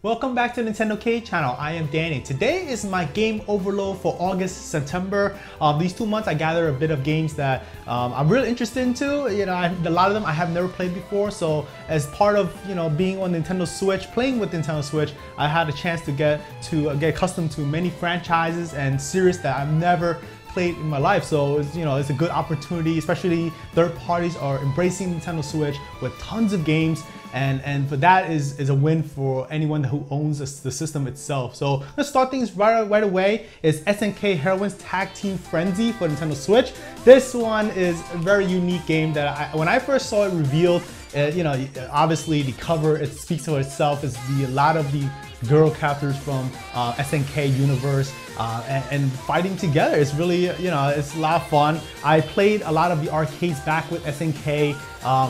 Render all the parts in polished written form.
Welcome back to Nintendo K channel. I am Danny. Today is my game overload for August, September. These 2 months I gather a bit of games that I'm really interested into. You know, a lot of them I have never played before. So as part of being on Nintendo Switch, playing with Nintendo Switch, I had a chance to get accustomed to many franchises and series that I've never played in my life. So it's a good opportunity, especially third parties are embracing Nintendo Switch with tons of games. And for that is a win for anyone who owns the system itself. So let's start things right away. It's SNK Heroines Tag Team Frenzy for Nintendo Switch. This one is a very unique game that when I first saw it revealed, obviously the cover, it speaks for itself. It's a lot of the girl characters from SNK universe and fighting together. It's really, it's a lot of fun. I played a lot of the arcades back with SNK,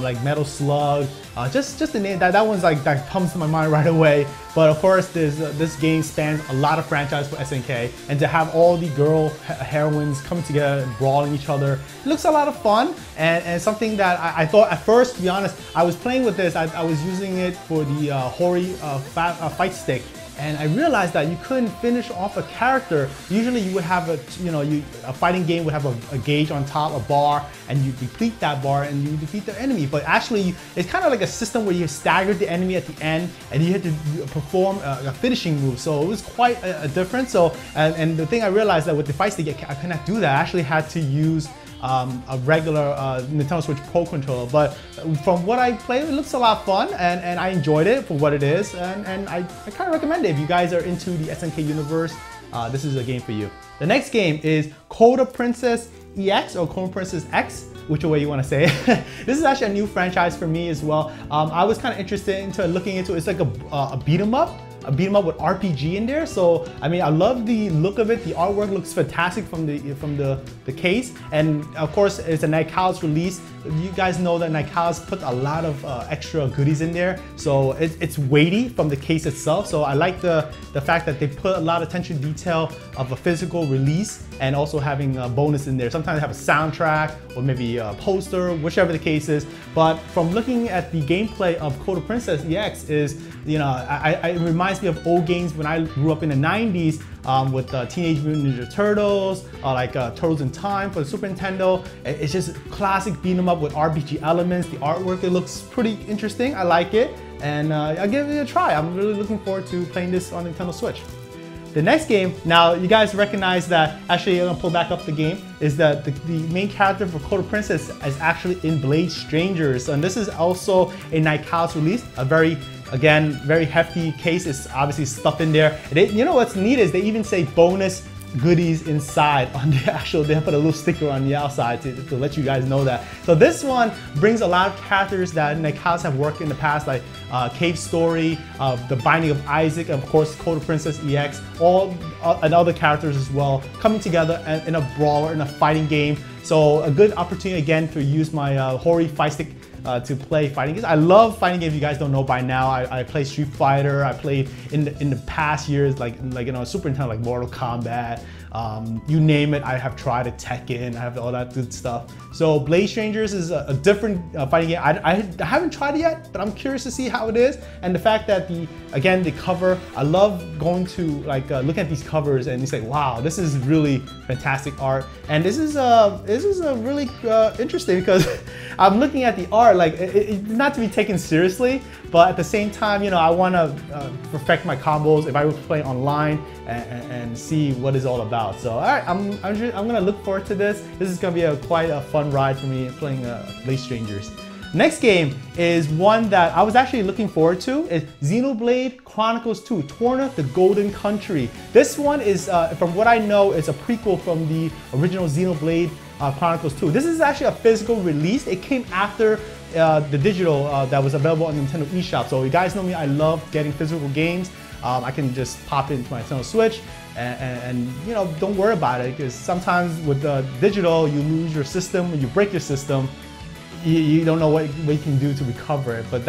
like Metal Slug, just the name, that one's like, that comes to my mind right away. But of course, this game spans a lot of franchise for SNK, and to have all the girl heroines coming together and brawling each other, it looks a lot of fun, and something that I thought at first, to be honest, I was playing with this, I was using it for the Hori fight stick. And I realized that you couldn't finish off a character. Usually you would have a fighting game would have a gauge on top, a bar, and you deplete that bar and you defeat the enemy. But actually, it's kind of like a system where you staggered the enemy at the end and you had to perform a finishing move. So it was quite a difference. So, and the thing I realized that with the fight stick, I could not do that. I actually had to use a regular Nintendo Switch Pro controller, but from what I played, it looks a lot of fun, and I enjoyed it for what it is, and I kind of recommend it. If you guys are into the SNK universe, this is a game for you. The next game is Coda Princess EX, or Coda Princess X, whichever way you want to say it. This is actually a new franchise for me as well. I was kind of interested into looking into it. It's like a beat 'em up. With RPG in there. So I mean, I love the look of it. The artwork looks fantastic from the case, and of course it's a Nightcrawler's release. You guys know that Nightcrawler's put a lot of extra goodies in there, so it's weighty from the case itself. So I like the fact that they put a lot of attention to detail of a physical release, and also having a bonus in there. Sometimes they have a soundtrack or maybe a poster, whichever the case is. But from looking at the gameplay of Coda Princess EX is, it reminds me of old games when I grew up in the 90s with Teenage Mutant Ninja Turtles, like Turtles in Time for the Super Nintendo. It's just classic beat 'em up with RPG elements. The artwork, it looks pretty interesting. I like it, and I'll give it a try. I'm really looking forward to playing this on Nintendo Switch. The next game, now you guys recognize that, actually I'm gonna pull back up the game, is that the main character for Coda Princess is actually in Blade Strangers, and this is also a Nightcrawler's release, a very hefty case. It's obviously stuff in there. You know what's neat is they even say bonus goodies inside on the actual, they put a little sticker on the outside to let you guys know that. So this one brings a lot of characters that Nightcrawlers have worked in the past, like Cave Story, The Binding of Isaac, of course Coda Princess EX, and other characters as well, coming together in a brawler, in a fighting game. So a good opportunity again to use my Hori fight stick to play fighting games. I love fighting games. You guys don't know by now. I play Street Fighter. I played in the past years like Super Nintendo, like Mortal Kombat. You name it, I have tried it. Tekken. I have all that good stuff. So Blade Strangers is a different fighting game. I haven't tried it yet, but I'm curious to see how it is. And the fact that the cover, I love going to look at these covers and you say, wow, this is really fantastic art. And this is a really interesting, because I'm looking at the art, like it's not to be taken seriously, but at the same time, I want to perfect my combos if I were playing online and see what it's all about. So all right, I'm gonna look forward to this. This is gonna be quite a fun ride for me playing Blade Strangers. Next game is one that I was actually looking forward to. It's Xenoblade Chronicles 2, Torna the Golden Country. This one is, from what I know, is a prequel from the original Xenoblade Chronicles 2. This is actually a physical release. It came after the digital that was available on Nintendo eShop. So you guys know me, I love getting physical games. I can just pop it into my Nintendo Switch and don't worry about it, because sometimes with the digital, you lose your system, when you break your system, you don't know what you can do to recover it. But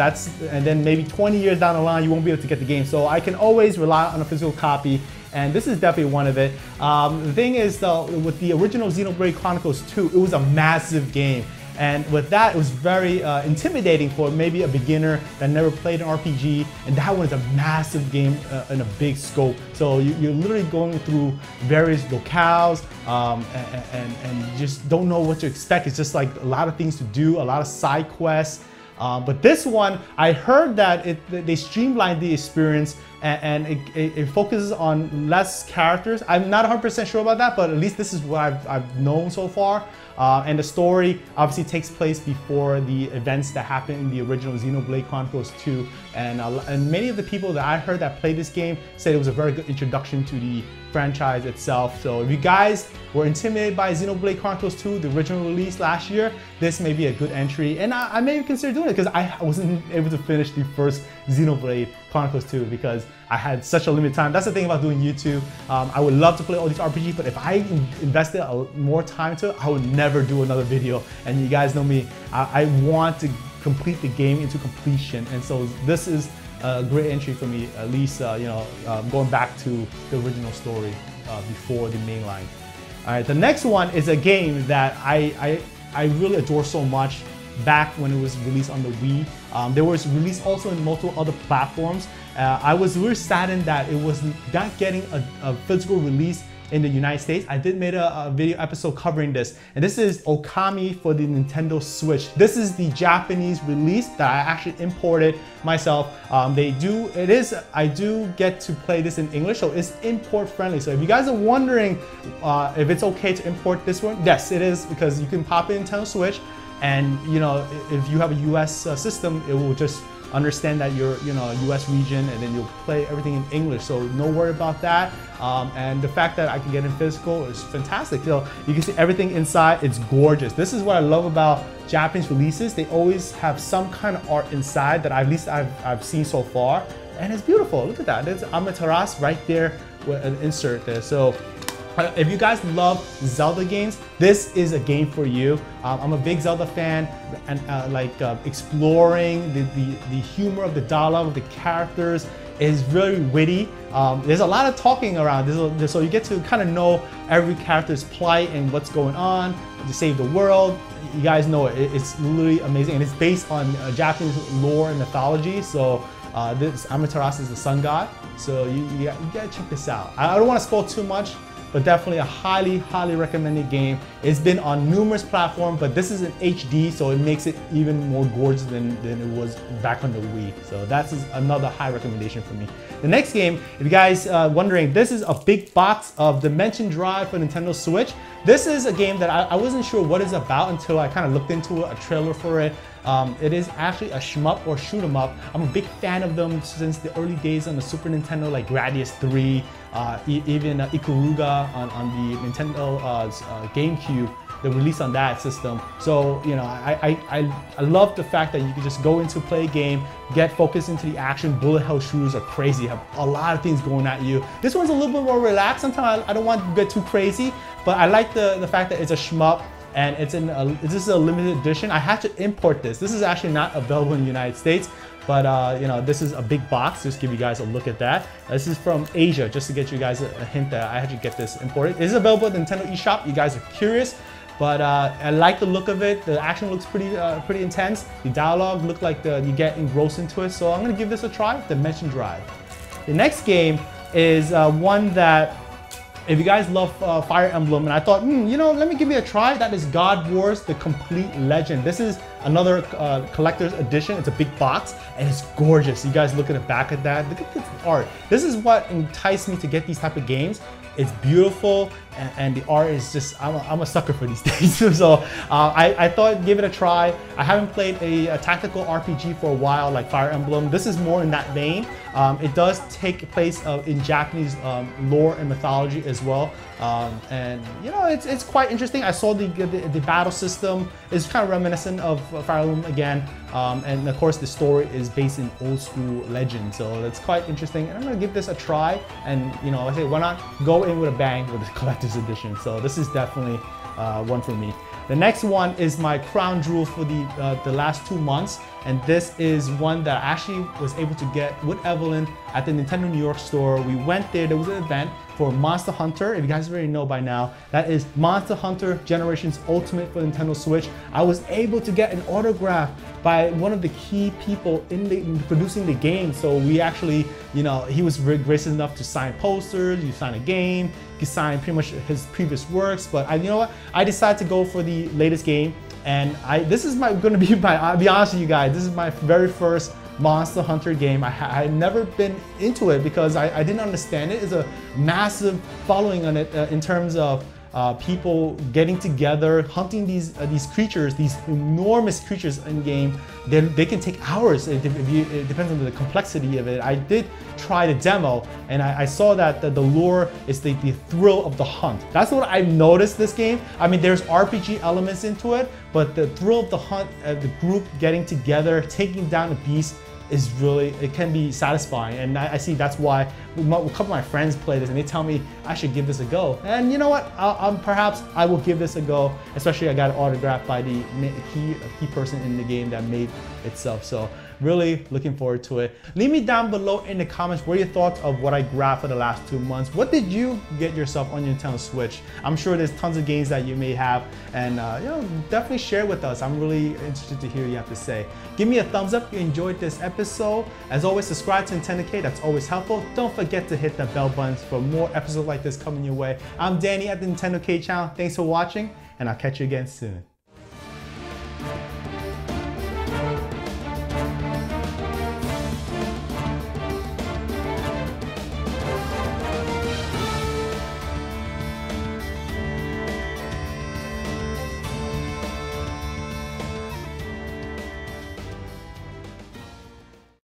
and then maybe 20 years down the line, you won't be able to get the game. So I can always rely on a physical copy, and this is definitely one of it. The thing is, though, with the original Xenoblade Chronicles 2, it was a massive game. And with that, it was very intimidating for maybe a beginner that never played an RPG. And that one is a massive game in a big scope. So you're literally going through various locales and you just don't know what to expect. It's just like a lot of things to do, a lot of side quests. But this one, I heard that they streamlined the experience and it focuses on less characters. I'm not 100% sure about that, but at least this is what I've known so far. And the story obviously takes place before the events that happened in the original Xenoblade Chronicles 2. And many of the people that I heard that played this game said it was a very good introduction to the franchise itself. So if you guys were intimidated by Xenoblade Chronicles 2, the original release last year, this may be a good entry. And I may consider doing it because I wasn't able to finish the first Xenoblade Chronicles 2 because I had such a limited time. That's the thing about doing YouTube. I would love to play all these RPGs, but if I invested more time to it, I would never do another video. And you guys know me, I want to complete the game into completion. And so this is a great entry for me, at least going back to the original story before the main line. All right, the next one is a game that I really adore so much back when it was released on the Wii. There was released also in multiple other platforms. I was really saddened that it was not getting a physical release in the United States. I did make a video episode covering this, and this is Okami for the Nintendo Switch. This is the Japanese release that I actually imported myself. I do get to play this in English, so it's import friendly. So if you guys are wondering if it's okay to import this one, yes, it is, because you can pop in Nintendo Switch, and if you have a US system, it will just understand that you're a US region, and then you'll play everything in English. So no worry about that. And the fact that I can get in physical is fantastic. So you can see everything inside. It's gorgeous. This is what I love about Japanese releases. They always have some kind of art inside that at least I've seen so far, and it's beautiful. Look at that. There's Amaterasu right there with an insert there. So if you guys love Zelda games, this is a game for you. I'm a big Zelda fan, and exploring the humor of the dialogue, the characters is very witty. There's a lot of talking around, so you get to kind of know every character's plight and what's going on to save the world. You guys know it's literally amazing, and it's based on Japanese lore and mythology. So this Amaterasu is the sun god. So you gotta check this out. I don't want to spoil too much, but definitely a highly recommended game. It's been on numerous platforms, but this is an HD, so it makes it even more gorgeous than it was back on the Wii. So that's another high recommendation for me. The next game, if you guys are wondering, this is a big box of Dimension Drive for Nintendo Switch. This is a game that I wasn't sure what it's about until I kind of looked into a trailer for it. It is actually a shmup or shoot 'em up. I'm a big fan of them since the early days on the Super Nintendo, like Gradius 3, even Ikaruga on the Nintendo GameCube, the release on that system. So I love the fact that you can just go into play a game, get focused into the action. Bullet hell shooters are crazy, have a lot of things going at you. This one's a little bit more relaxed. Sometimes I don't want to get too crazy, but I like the fact that it's a shmup. And this is a limited edition. I had to import this. This is actually not available in the United States, but this is a big box. Just give you guys a look at that. This is from Asia, just to get you guys a hint that I had to get this imported. It is available at the Nintendo eShop. You guys are curious, but I like the look of it. The action looks pretty intense. The dialogue looked like you get engrossed into it. So I'm gonna give this a try. Dimension Drive. The next game is one that, if you guys love Fire Emblem, and I thought, let me give it a try. That is God Wars: The Complete Legend. This is another collector's edition. It's a big box, and it's gorgeous. You guys look at the back of that. Look at this art. This is what enticed me to get these type of games. It's beautiful, and the art is just, I'm a sucker for these things. So I thought, give it a try. I haven't played a tactical RPG for a while, like Fire Emblem. This is more in that vein. It does take place in Japanese lore and mythology as well. And it's quite interesting. I saw the battle system is kind of reminiscent of Fire Emblem again. And of course the story is based in old school legend. So that's quite interesting. And I'm gonna give this a try. And I say, why not go in with a bang with the collector's edition? So this is definitely one for me. The next one is my crown jewel for the last 2 months, and this is one that I actually was able to get with Evelyn at the Nintendo New York store. We went there was an event, for Monster Hunter. If you guys already know by now, that is Monster Hunter Generations Ultimate for Nintendo Switch. I was able to get an autograph by one of the key people in producing the game. So we actually, you know, he was gracious enough to sign posters, you sign a game, you sign pretty much his previous works. But you know what? I decided to go for the latest game, and this is gonna be my, I'll be honest with you guys, this is my very first Monster Hunter game. I had never been into it because I didn't understand it. It's a massive following on it in terms of people getting together, hunting these creatures, these enormous creatures in game. They can take hours. It depends on the complexity of it. I did try the demo, and I saw that the lure is the thrill of the hunt. That's what I noticed this game. I mean, there's RPG elements into it, but the thrill of the hunt, the group getting together, taking down a beast, is really, it can be satisfying. And I see that's why a couple of my friends play this and they tell me I should give this a go. And you know what, perhaps I will give this a go, especially I got it autographed by the key person in the game that made itself. So really looking forward to it. Leave me down below in the comments what are your thoughts of what I grabbed for the last 2 months. What did you get yourself on your Nintendo Switch? I'm sure there's tons of games that you may have, and you know, definitely share with us. I'm really interested to hear what you have to say. Give me a thumbs up if you enjoyed this episode. As always, subscribe to Nintendo K, that's always helpful. Don't forget to hit the bell buttons for more episodes like this coming your way. I'm Danny at the Nintendo K channel. Thanks for watching, and I'll catch you again soon.